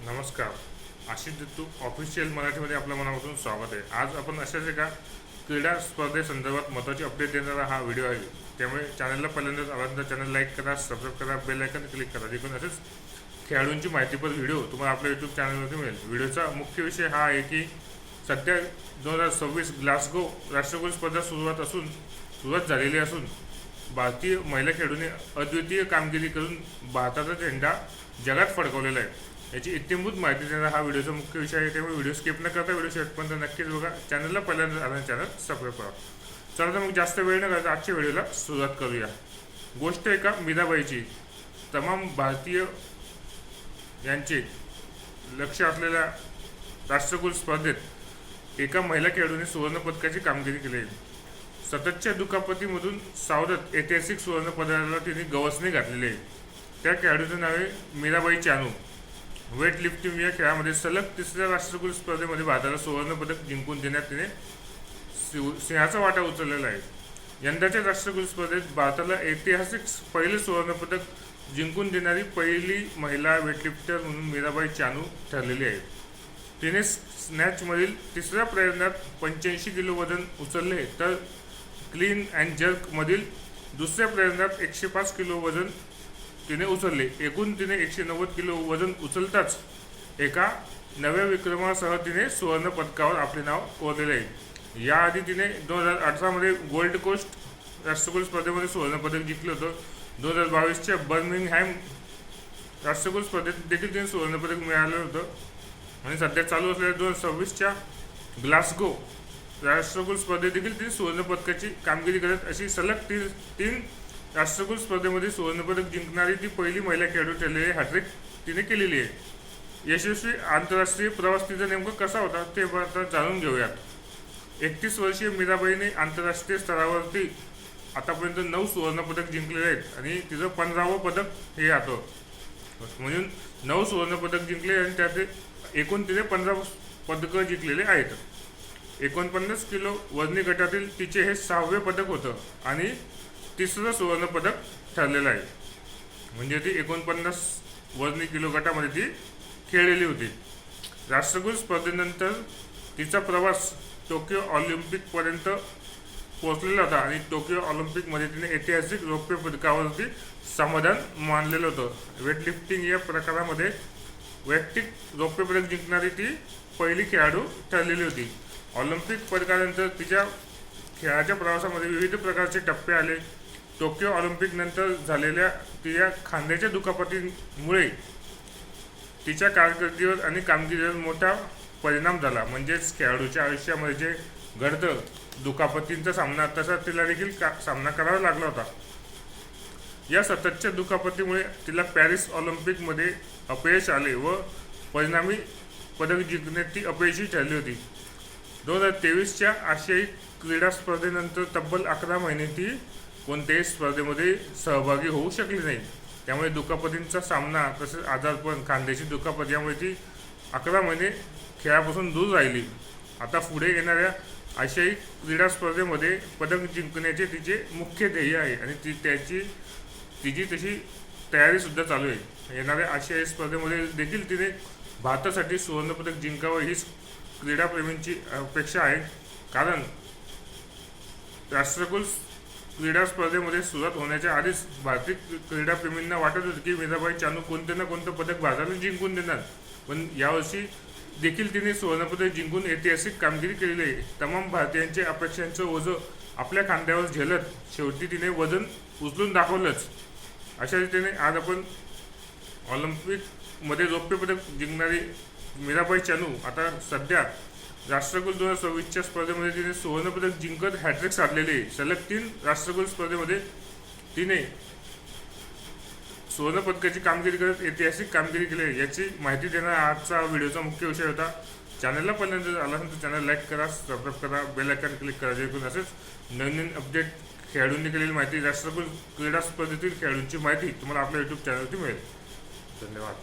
नमस्कार. आशिष दत्तू ऑफिशियल मराठीमध्ये आपल्या मनापासून स्वागत आहे. आज आपण अशाच एका क्रीडा स्पर्धेसंदर्भात महत्त्वाची अपडेट देणारा हा व्हिडिओ आहे. त्यामुळे चॅनलला पहिल्यांदाच आला तर चॅनल लाईक करा, सबस्क्राईब करा, बेल आयकॉन क्लिक करा, जेणेकरून असेच खेळाडूंची माहितीपर व्हिडिओ तुम्हाला आपल्या यूट्यूब चॅनलवरती मिळेल. व्हिडिओचा मुख्य विषय हा आहे की सध्या 2026 ग्लासगो राष्ट्रकुल स्पर्धा सुरुवात झालेली असून भारतीय महिला खेळाडूंनी अद्वितीय कामगिरी करून भारताचा झेंडा जगात फडकवलेला आहे. याची इत्यंभूत माहिती देणारा हा व्हिडिओचा मुख्य विषय आहे. त्यामुळे व्हिडिओ स्किप न करता व्हिडिओ शेवटपर्यंत नक्कीच बघा. चॅनलला पहिल्यांदा आला चॅनल सबस्क्राईब करा. चला तर मग जास्त वेळ न करता आजच्या व्हिडिओला सुरुवात करूया. गोष्ट एका मीराबाईची. तमाम भारतीय यांचे लक्ष असलेल्या राष्ट्रकुल स्पर्धेत एका महिला खेळाडूने सुवर्णपदकाची कामगिरी केली आहे. सततच्या दुखापतीमधून सावरत ऐतिहासिक सुवर्णपदकाला तिने गवसणी घातलेली आहे. त्या खेळाडूचं नाव आहे मीराबाई चानू. वेट लिफ्टिंग या खेळामध्ये सलग तिसऱ्या राष्ट्रकुल स्पर्धेमध्ये भारताला सुवर्णपदक जिंकून देण्यात तिने सिंहाचा वाटा उचललेला आहे. यंदाच्या राष्ट्रकुल स्पर्धेत भारताला ऐतिहासिक पहिले सुवर्णपदक जिंकून देणारी पहिली महिला वेटलिफ्टर म्हणून मीराबाई चानू ठरलेली आहे. तिने स्नॅचमधील तिसऱ्या प्रयत्नात 85 किलो वजन उचलले, तर क्लीन अँड जर्कमधील दुसऱ्या प्रयत्नात 105 किलो वजन तिने उचलले. एकूण तिने 190 किलो वजन उचलताच एका नव्या विक्रमासह तिने सुवर्ण पदकावर आपले नाव कोरलेले आहे. याआधी तिने 2018 मध्ये गोल्ड कोस्ट राष्ट्रकुल स्पर्धेमध्ये सुवर्णपदक जिंकलं होतं. 2022च्या बर्मिंगहॅम राष्ट्रकुल स्पर्धेत देखील तिने सुवर्णपदक मिळालं होतं. आणि सध्या चालू असलेल्या 2026च्या ग्लासगो राष्ट्रकुल स्पर्धेत देखील तिने सुवर्णपदकाची कामगिरी करत अशी सलग तीन राष्ट्रकुल स्पर्धेमध्ये सुवर्णपदक जिंकणारी ती पहिली महिला खेळाडू ठरलेली हॅट्रिक तिने केलेली आहे. यशस्वी आंतरराष्ट्रीय प्रवास तिचा नेमका कसा होता ते आता जाणून घेऊयात. 31 वर्षीय मीराबाईने आंतरराष्ट्रीय स्तरावरती आतापर्यंत 9 सुवर्णपदक जिंकलेले आहेत आणि तिचं 15वं पदक हे आतं. म्हणून 9 सुवर्णपदक जिंकले आणि त्यात एकूण तिने 15 पदकं जिंकलेले आहेत. 49 किलो वजनी गटातील तिचे हे 6वे पदक होतं आणि तिसरं सुवर्णपदक ठरलेलं आहे. म्हणजे ती 49 वजनी किलो गटामध्ये ती खेळलेली होती. राष्ट्रकुल स्पर्धेनंतर तिचा प्रवास टोकियो ऑलिम्पिकपर्यंत पोहोचलेला होता आणि टोकियो ऑलिम्पिकमध्ये तिने ऐतिहासिक रौप्य पदकावरती समाधान मानलेलं होतं. वेटलिफ्टिंग या प्रकारामध्ये वैयक्तिक रौप्य पदक जिंकणारी ती पहिली खेळाडू ठरलेली होती. ऑलिम्पिक पदकानंतर तिच्या खेळाच्या प्रवासामध्ये विविध प्रकारचे टप्पे आले. टोकियो ऑलिम्पिक नंतर झालेल्या तिच्या खांद्याच्या दुखापतीमुळे तिच्या कारकिर्दीवर आणि कामगिरीवर मोठा परिणाम झाला. म्हणजेच खेळाडूच्या आयुष्यामध्ये जे घडतं दुखापतींचा सामना, तसा तिला देखील सामना करावा लागला होता. या सततच्या दुखापतीमुळे तिला पॅरिस ऑलिम्पिकमध्ये अपयश आले व परिणामी पदक जिंकण्यात ती अपयशी ठरली होती. 2023च्या आशियाई क्रीडा स्पर्धेनंतर तब्बल 11 महिने ती कोणत्याही स्पर्धेमध्ये सहभागी होऊ शकली नाही. त्यामुळे दुखापतींचा सामना, तसेच आजारपण, खांद्याची दुखापत यामुळे ती 11 महिने खेळापासून दूर राहिली. आता पुढे येणाऱ्या आशियाई क्रीडा स्पर्धेमध्ये पदक जिंकण्याचे तिचे मुख्य ध्येय आहे आणि तिची तशी तयारीसुद्धा चालू आहे. येणाऱ्या आशियाई स्पर्धेमध्ये देखील तिने भारतासाठी सुवर्णपदक जिंकावं हीच क्रीडाप्रेमींची अपेक्षा आहे. कारण राष्ट्रकुल क्रीडा स्पर्धेमध्ये सुरुवात होण्याच्या आधीच भारतीय क्रीडाप्रेमींना वाटत होतं की मीराबाई चानू कोणते ना कोणतं पदक भारताला जिंकून देणार. पण यावर्षी देखील तिने सुवर्णपदक जिंकून ऐतिहासिक कामगिरी केलेली आहे. तमाम भारतीयांच्या अपेक्षांचं ओझं आपल्या खांद्यावर झेलत शेवटी तिने वजन उचलून दाखवलंच. अशा रीतीने आज आपण ऑलिम्पिकमध्ये रौप्य पदक जिंकणारी मीराबाई चानू आता सध्या राष्ट्रकुल 2026च्या स्पर्धेमध्ये तिने सुवर्णपदक जिंकत हॅट्रिक साधलेली आहे. सलग 3 राष्ट्रकुल स्पर्धेमध्ये तिने सुवर्णपदकाची कामगिरी करत ऐतिहासिक कामगिरी केली आहे. याची माहिती देणारा आजचा व्हिडिओचा मुख्य विषय होता. चॅनलला पहिल्यांदा आला असेल तर चॅनल लाईक करा, सबस्क्राईब करा, बेल आयकॉन क्लिक करा, जेणेकरून असेच नवीन अपडेट खेळाडूंनी केलेली माहिती, राष्ट्रकुल क्रीडा स्पर्धेतील खेळाडूंची माहिती तुम्हाला आपल्या यूट्यूब चॅनलवरती मिळेल. धन्यवाद.